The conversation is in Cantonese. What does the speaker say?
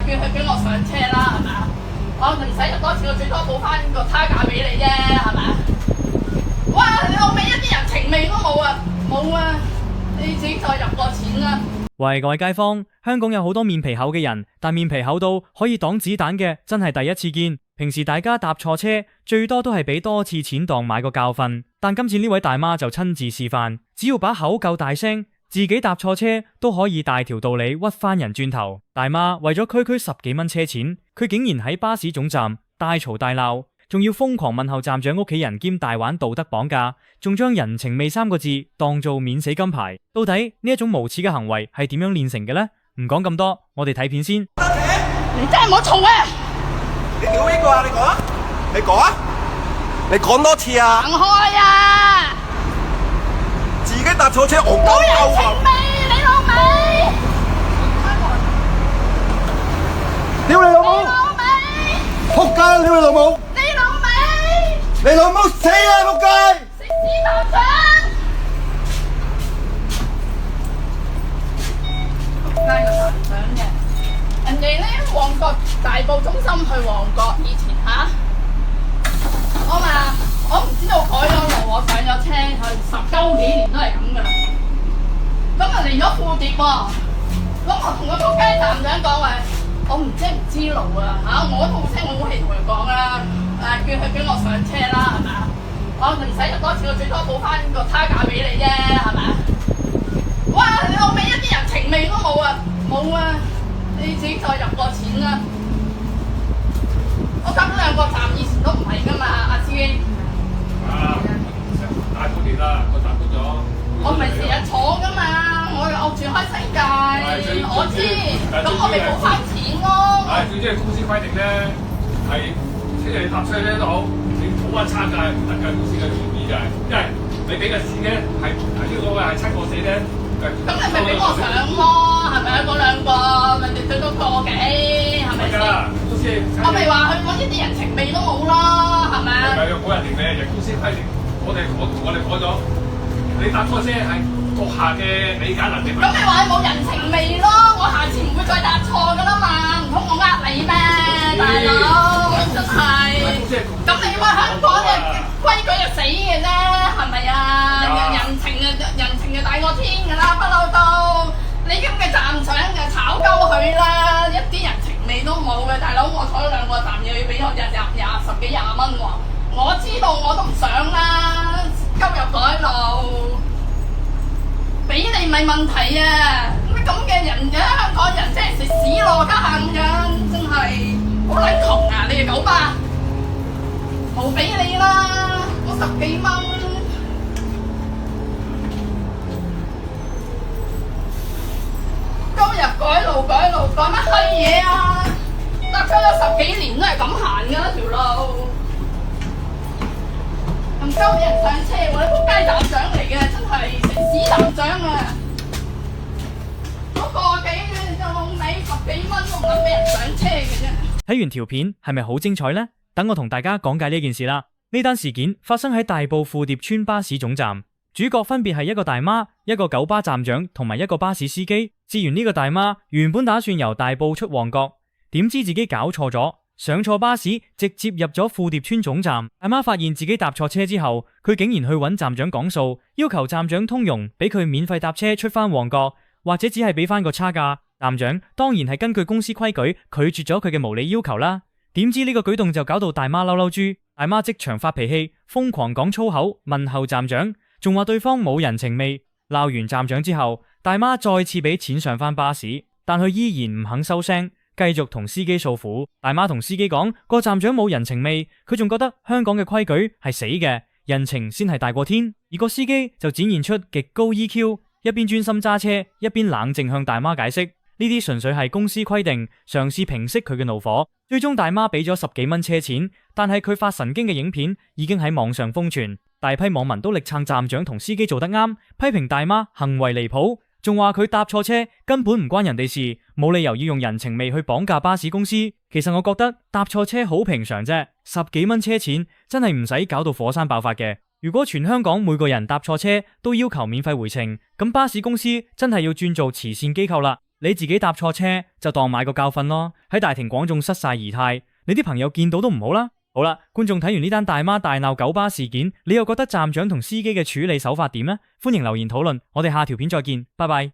叫佢俾我上車啦，係咪啊？我唔使入多次，我最多補翻個差價俾你啫，係咪啊？哇！你老味一啲人情味都冇啊，冇啊！你自己再入個錢啦。喂，各位街坊，香港有好多面皮厚嘅人，但面皮厚到可以擋子彈嘅，真係第一次見。平時大家搭錯車，最多都係俾多次錢當買個教訓，但今次呢位大媽就親自示範，只要把口夠大聲，自己搭錯車都可以大條道理屈翻人轉頭。大媽為咗區10幾蚊車錢，佢竟然喺巴士總站大嘈大鬧，仲要瘋狂問候站長屋企人兼大玩道德綁架，仲將人情味3個字當做免死金牌。到底呢一種無恥嘅行為係點樣練成嘅呢？唔講咁多，我哋睇片先。你真係唔好嘈啊！你屌邊個啊？你講啊！你講啊！你講多次啊！行開啊！自己搭錯車，我冇人情味，你老味！屌你老母！你老味！仆街！屌你老母！你老味！你老母死啊！仆街！食屎站長！仆街個站長嘅，人哋咧旺角大埔中心去旺角以前我話我唔知道改咗路，我上咗車去10鳩幾年都係咁噶啦。咁啊嚟咗富蝶喎，咁我同個仆街站長講話，我唔知路啊嚇，我都好聲我好氣同佢講啦，叫佢俾我上車啦，係咪啊？我唔使入多次，我最多補翻個差價俾你啫，係咪啊？哇！你老味一啲人情味都冇啊，冇啊！你自己再入個錢啦。我搭咗2個站，以前都唔係噶嘛，阿司機。大半年啦，個站搬咗。我唔係成日坐噶嘛，我住開新界，我知。咁我咪補翻錢咯。係，最主要公司規定咧，係即係你搭車咧都好，你補翻差價係唔得㗎，公司嘅原意就係，因為你俾嘅錢咧係呢個係7個4咧。咁你咪俾我上咯，係咪啊？嗰2個咪最多個幾，係咪先？我咪話佢講一啲人情味都冇咯，係咪啊？係冇人情味，人公司規定，我哋改咗，你搭錯車係閣下嘅理解能力。咁咪話佢冇人情味咯，我下次唔會再搭錯噶啦嘛，唔通我呃你咩，大佬？真係。咁你話香港嘅規矩就死嘅啫，係咪啊？人情就大過天㗎啦，不嬲都。你咁嘅站長就炒鳩佢啦，一啲人情味都冇嘅，大佬我坐咗2個站又要俾我10幾20蚊喎，我知道我都唔想啦，鳩入改路，俾你咪問題啊！咁嘅人嘅香港人真係食屎咯，家下咁樣真係好撚窮啊！你哋9巴，冇俾你啦，我10幾蚊。今日改路改乜閪嘢啊！搭咗10幾年都係咁行㗎啦條路，唔鳩俾人上車喎！你仆街站長嚟嘅，真係食屎站長啊！嗰個幾就老味10幾蚊都唔肯俾人上車嘅啫。睇完條片係咪好精彩呢？等我同大家講解呢件事啦。呢單事件發生喺大埔富蝶村巴士總站。主角分別係一個大媽、一個9巴站長同埋一個巴士司機。事緣呢個大媽原本打算由大埔出旺角，點知自己搞錯咗，上錯巴士，直接入咗富蝶村總站。大媽發現自己搭錯車之後，佢竟然去揾站長講數，要求站長通融，俾佢免費搭車出翻旺角，或者只係俾翻個差價。站長當然係根據公司規矩拒絕咗佢嘅無理要求啦。點知呢個舉動就搞到大媽嬲嬲豬，大媽即場發脾氣，瘋狂講粗口，問候站長。仲話對方冇人情味，鬧完站長之後，大媽再次俾錢上翻巴士，但佢依然唔肯收聲，繼續同司機訴苦。大媽同司機講個站長冇人情味，佢仲覺得香港嘅規矩係死嘅，人情先係大過天。而個司機就展現出極高 EQ， 一邊專心揸車，一邊冷靜向大媽解釋，呢啲純粹係公司規定，嘗試平息佢嘅怒火。最終大媽俾咗10幾蚊車錢，但係佢發神經嘅影片已經喺網上瘋傳。大批網民都力撐站長同司機做得啱，批評大媽行為離譜，仲話佢搭錯車根本唔關人哋事，冇理由要用人情味去綁架巴士公司。其實我覺得搭錯車好平常啫，10幾蚊車錢真係唔使搞到火山爆發嘅。如果全香港每個人搭錯車都要求免費回程，咁巴士公司真係要轉做慈善機構啦。你自己搭錯車就當買個教訓咯，喺大庭廣眾失晒儀態，你啲朋友見到都唔好啦。好啦，觀眾睇完呢單大媽大鬧九巴事件，你又覺得站長同司機嘅處理手法點呢？歡迎留言討論，我哋下條片再見，拜拜。